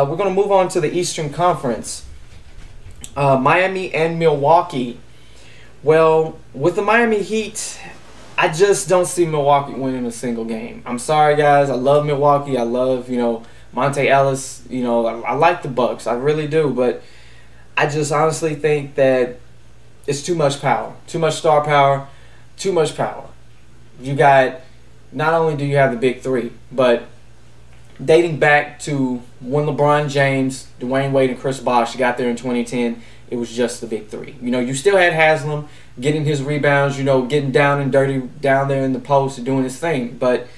We're going to move on to the Eastern Conference. Miami and Milwaukee. Well, with the Miami Heat, I just don't see Milwaukee winning a single game. I'm sorry, guys. I love Milwaukee. I love, Monte Ellis. I like the Bucks. I really do. But I just honestly think that it's too much power. Too much star power. Too much power. You got, not only do you have the big three, but dating back to when LeBron James, Dwayne Wade, and Chris Bosh got there in 2010, it was just the big three. You still had Haslam getting his rebounds, getting down and dirty down there in the post, doing his thing. But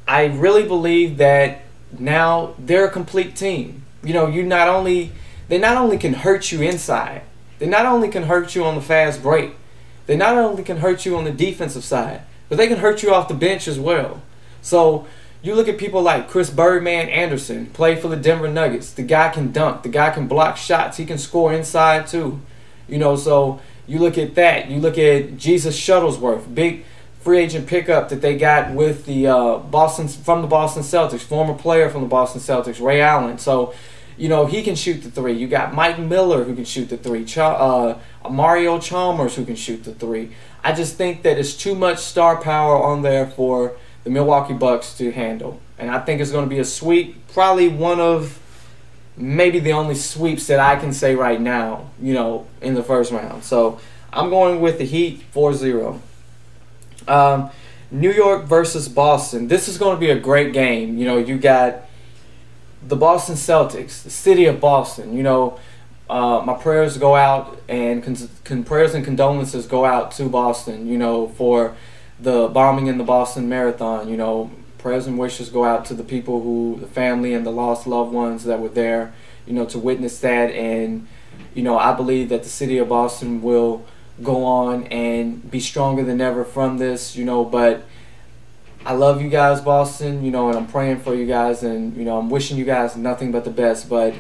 I really believe that now they're a complete team. They not only can hurt you inside, they not only can hurt you on the fast break, they not only can hurt you on the defensive side, but they can hurt you off the bench as well. So you look at people like Chris Birdman Anderson, played for the Denver Nuggets. The guy can dunk. The guy can block shots. He can score inside too. So you look at that. You look at Jesus Shuttlesworth, big free agent pickup that they got with the Boston Celtics, former player from the Boston Celtics, Ray Allen. So he can shoot the three. You got Mike Miller who can shoot the three. Mario Chalmers who can shoot the three. I just think that it's too much star power on there for the Milwaukee Bucks to handle. And I think it's going to be a sweep, probably one of maybe the only sweeps that I can say right now, in the first round. So I'm going with the Heat 4-0. New York versus Boston. This is going to be a great game. You got the Boston Celtics, the city of Boston. My prayers go out, and prayers and condolences go out to Boston, for the bombing in the Boston Marathon. Prayers and wishes go out to the people the family and the lost loved ones that were there, to witness that. And, I believe that the city of Boston will go on and be stronger than ever from this, but I love you guys, Boston, and I'm praying for you guys, and, I'm wishing you guys nothing but the best. But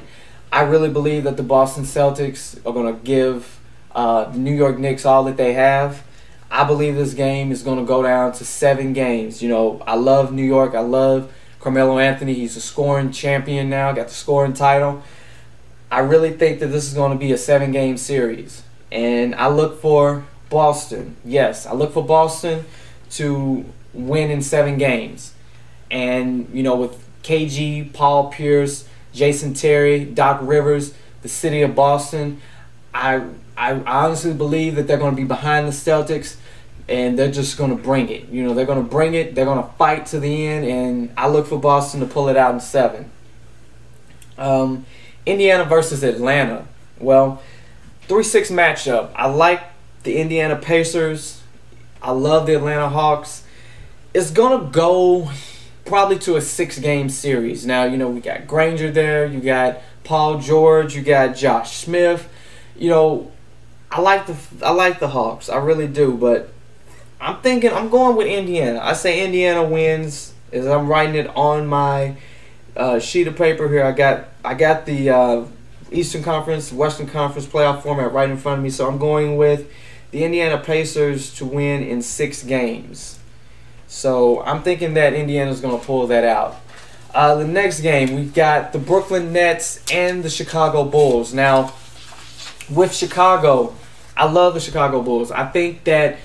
I really believe that the Boston Celtics are going to give the New York Knicks all that they have. I believe this game is going to go down to 7 games. I love New York. I love Carmelo Anthony. He's a scoring champion now, got the scoring title. I really think that this is going to be a 7-game series. And I look for Boston. Yes, I look for Boston to win in 7 games. And, with KG, Paul Pierce, Jason Terry, Doc Rivers, the city of Boston, I honestly believe that they're going to be behind the Celtics, and they're just going to bring it. They're going to bring it. They're going to fight to the end, and I look for Boston to pull it out in 7. Indiana versus Atlanta. Well, 3-6 matchup. I like the Indiana Pacers. I love the Atlanta Hawks. It's going to go probably to a 6-game series. Now, we got Granger there. You got Paul George. You got Josh Smith. I like the Hawks. I really do. But I'm going with Indiana. I say Indiana wins, as I'm writing it on my sheet of paper here. I got the Eastern Conference, Western Conference playoff format right in front of me. So I'm going with the Indiana Pacers to win in 6 games. So I'm thinking that Indiana's going to pull that out. The next game, we've got the Brooklyn Nets and the Chicago Bulls. Now, with Chicago, I love the Chicago Bulls. I think that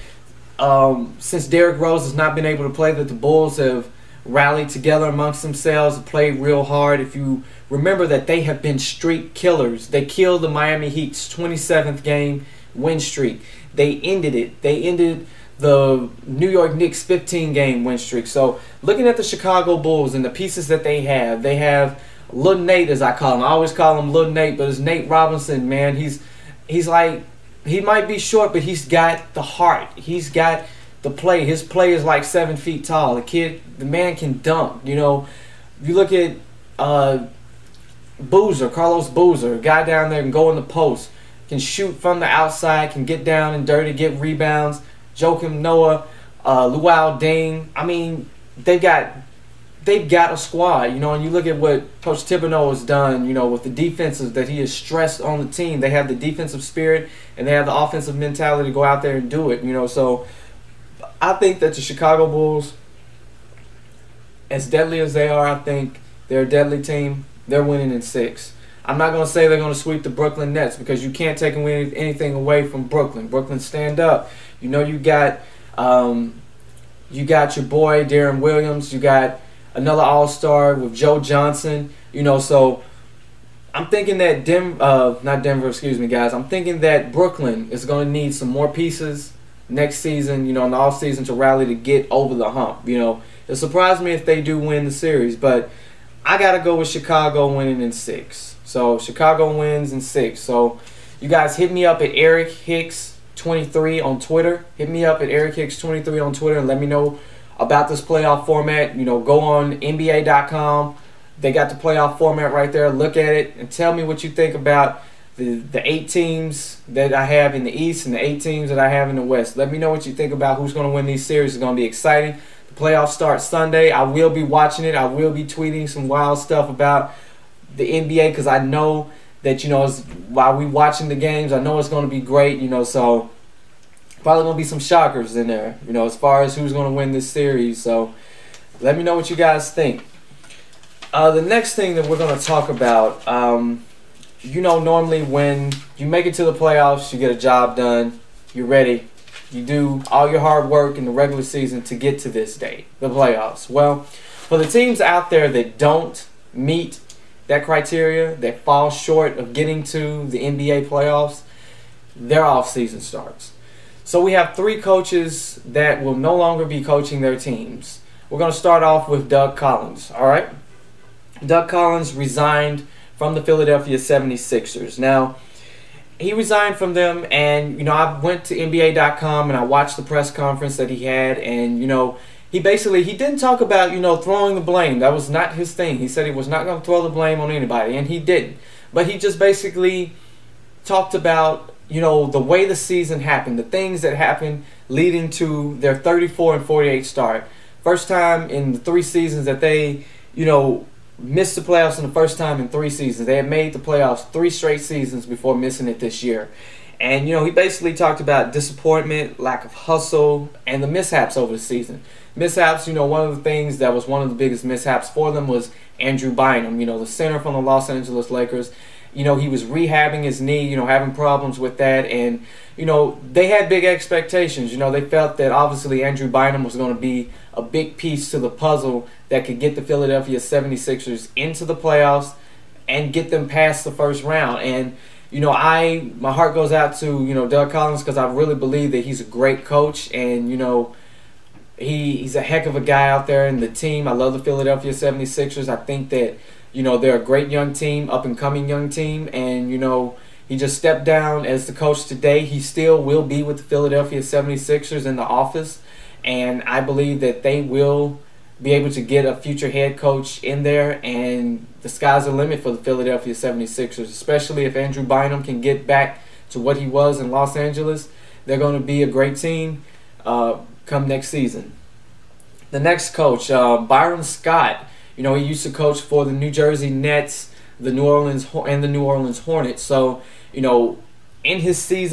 since Derrick Rose has not been able to play, that the Bulls have rallied together amongst themselves, played real hard. If you remember that they have been streak killers. They killed the Miami Heat's 27th game win streak. They ended it. They ended the New York Knicks' 15-game win streak. So looking at the Chicago Bulls and the pieces that they have Lil Nate, as I call him. I always call him Lil Nate, but it's Nate Robinson, man. He's like, he might be short, but he's got the heart. He's got the play. His play is like 7 feet tall. The man can dunk. You look at Carlos Boozer, guy down there can go in the post, can shoot from the outside, can get down and dirty, get rebounds. Joakim Noah, Luau Deng. I mean, they've got a squad, and you look at what Coach Thibodeau has done, with the defenses that he has stressed on the team. They have the defensive spirit and they have the offensive mentality to go out there and do it, So I think that the Chicago Bulls, as deadly as they are, I think they're a deadly team. they're winning in 6. I'm not going to say they're going to sweep the Brooklyn Nets because you can't take anything away from Brooklyn. Brooklyn, stand up. You know you got your boy Deron Williams. You got another All-Star with Joe Johnson. You know, so I'm thinking that not Denver, excuse me, guys. I'm thinking that Brooklyn is going to need some more pieces next season, you know, in the offseason to rally to get over the hump. You know, it surprised me if they do win the series, but I got to go with Chicago winning in 6. So Chicago wins in 6. So you guys hit me up at Eric Hicks 23 on Twitter. Hit me up at Eric Hicks 23 on Twitter and let me know about this playoff format. You know, go on NBA.com. They got the playoff format right there. Look at it and tell me what you think about the 8 teams that I have in the East and the 8 teams that I have in the West. Let me know what you think about who's going to win these series. It's going to be exciting. The playoffs start Sunday. I will be watching it. I will be tweeting some wild stuff about the NBA because I know that, you know, while we watching the games, I know it's going to be great, you know, so probably going to be some shockers in there, you know, as far as who's going to win this series. So let me know what you guys think. The next thing that we're going to talk about, you know, normally when you make it to the playoffs, you get a job done, you're ready, you do all your hard work in the regular season to get to this day, the playoffs. Well, for the teams out there that don't meet that criteria, that fall short of getting to the NBA playoffs, their off-season starts. So we have 3 coaches that will no longer be coaching their teams. We're going to start off with Doug Collins, all right? Doug Collins resigned from the Philadelphia 76ers. Now, he resigned from them, and, you know, I went to NBA.com and I watched the press conference that he had, and, you know, he didn't talk about, you know, throwing the blame. That was not his thing. He said he was not going to throw the blame on anybody, and he didn't. But he just basically talked about, you know, the way the season happened, the things that happened leading to their 34-48 start. First time in the 3 seasons that they, you know, missed the playoffs in the first time in 3 seasons. They had made the playoffs 3 straight seasons before missing it this year. And, you know, he basically talked about disappointment, lack of hustle, and the mishaps over the season. Mishaps, you know, one of the things that was one of the biggest mishaps for them was Andrew Bynum, you know, the center from the Los Angeles Lakers. You know, he was rehabbing his knee, you know, having problems with that. And, you know, they had big expectations. You know, they felt that obviously Andrew Bynum was going to be a big piece to the puzzle that could get the Philadelphia 76ers into the playoffs and get them past the first round. And, you know, my heart goes out to, you know, Doug Collins because I really believe that he's a great coach. And, you know, he's a heck of a guy out there in the team. I love the Philadelphia 76ers. I think that, you know, they're a great young team, up-and-coming young team. And, you know, he just stepped down as the coach today. He still will be with the Philadelphia 76ers in the office. And I believe that they will be able to get a future head coach in there. And the sky's the limit for the Philadelphia 76ers, especially if Andrew Bynum can get back to what he was in Los Angeles. They're going to be a great team come next season. The next coach, Byron Scott. You know, he used to coach for the New Jersey Nets, the New Orleans Hornets. So, you know, in his 3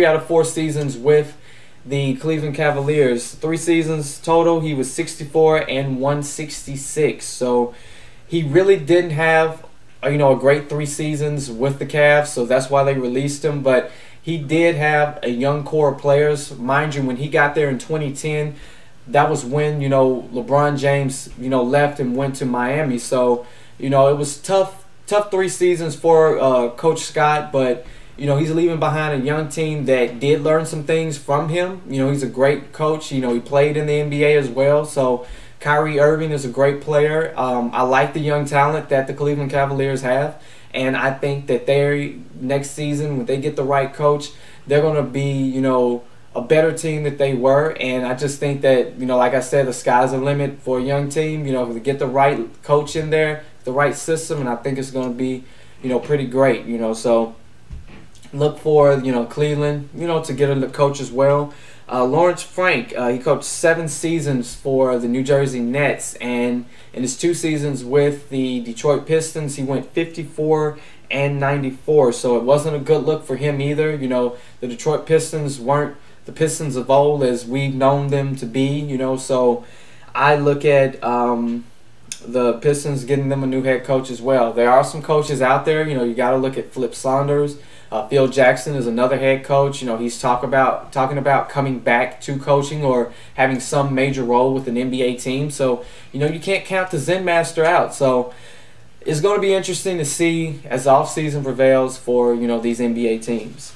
out of 4 seasons with the Cleveland Cavaliers, 3 seasons total, he was 64-166. So he really didn't have, you know, a great 3 seasons with the Cavs. So that's why they released him. But he did have a young core of players. Mind you, when he got there in 2010, that was when, you know, LeBron James, you know, left and went to Miami. So, you know, it was tough 3 seasons for Coach Scott, but, you know, he's leaving behind a young team that did learn some things from him. You know, he's a great coach. You know, he played in the NBA as well. So Kyrie Irving is a great player. I like the young talent that the Cleveland Cavaliers have. And I think that next season, when they get the right coach, they're going to be, you know, a better team that they were. And I just think that, you know, like I said, the sky's the limit for a young team, you know, to get the right coach in there, the right system, and I think it's going to be, you know, pretty great, you know. So look for, you know, Cleveland, you know, to get a coach as well. Lawrence Frank, he coached 7 seasons for the New Jersey Nets, and in his 2 seasons with the Detroit Pistons, he went 54-94. So it wasn't a good look for him either. You know, the Detroit Pistons weren't the Pistons of old as we've known them to be. You know, so I look at the Pistons getting them a new head coach as well. There are some coaches out there. You know, you got to look at Flip Saunders. Phil Jackson is another head coach. You know, he's talking about coming back to coaching or having some major role with an NBA team. So, you know, you can't count the Zen Master out. So it's going to be interesting to see as the offseason prevails for, you know, these NBA teams.